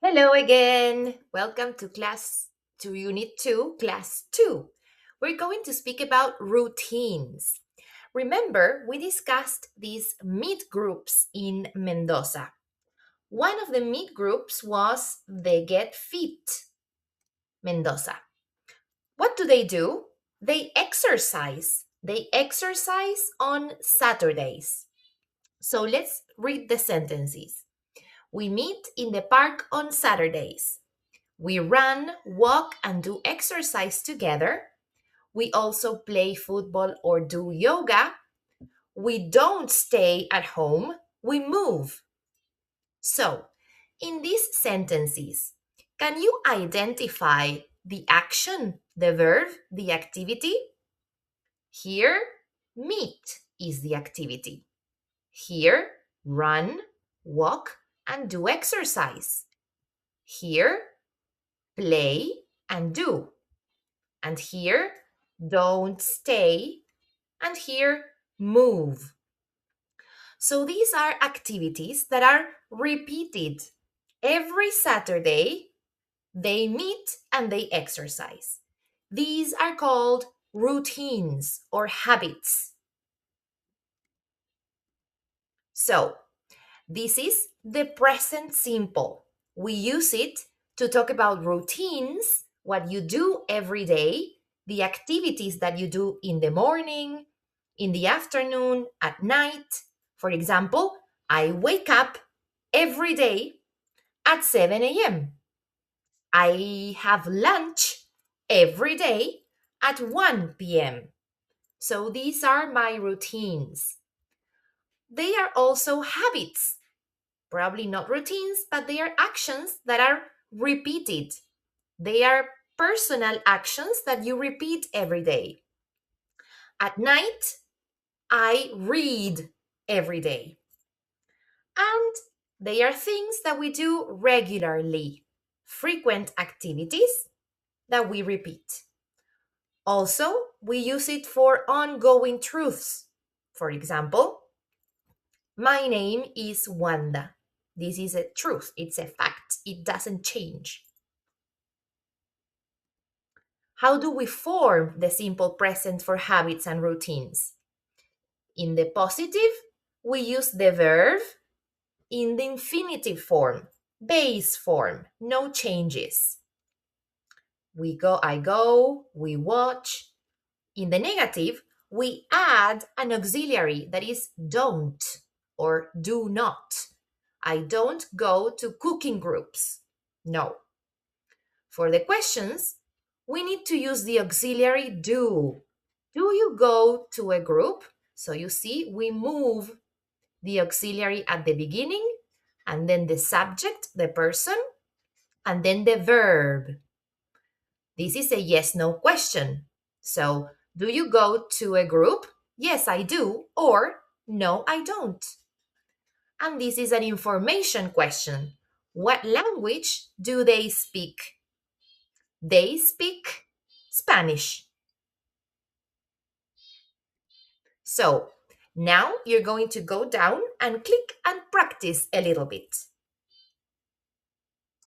Hello again. Welcome to Unit 2, Class 2. We're going to speak about routines. Remember, we discussed these meet groups in Mendoza. One of the meet groups was the Get Fit Mendoza. What do? They exercise. They exercise on Saturdays. So let's read the sentences. We meet in the park on Saturdays. We run, walk, and do exercise together. We also play football or do yoga. We don't stay at home, we move. So, in these sentences, can you identify the action, the verb, the activity? Here, meet is the activity. Here, run, walk, and do exercise. Here, play and do. And here, don't stay. And here, move. So these are activities that are repeated. Every Saturday, they meet and they exercise. These are called routines or habits. So this is the present simple. We use it to talk about routines, what you do every day, the activities that you do in the morning, in the afternoon, at night. For example, I wake up every day at 7 a.m. I have lunch every day at 1 p.m. So these are my routines. They are also habits. Probably not routines, but they are actions that are repeated. They are personal actions that you repeat every day. At night, I read every day. And they are things that we do regularly, frequent activities that we repeat. Also, we use it for ongoing truths. For example, my name is Wanda. This is a truth, it's a fact, it doesn't change. How do we form the simple present for habits and routines? In the positive, we use the verb in the infinitive form, base form, no changes. I go, we watch. In the negative, we add an auxiliary that is don't or do not. I don't go to cooking groups. No. For the questions, we need to use the auxiliary do. Do you go to a group? So you see, we move the auxiliary at the beginning, and then the subject, the person, and then the verb. This is a yes no question. So, do you go to a group? Yes, I do. Or, no, I don't. And this is an information question. What language do they speak? They speak Spanish. So, now you're going to go down and click and practice a little bit.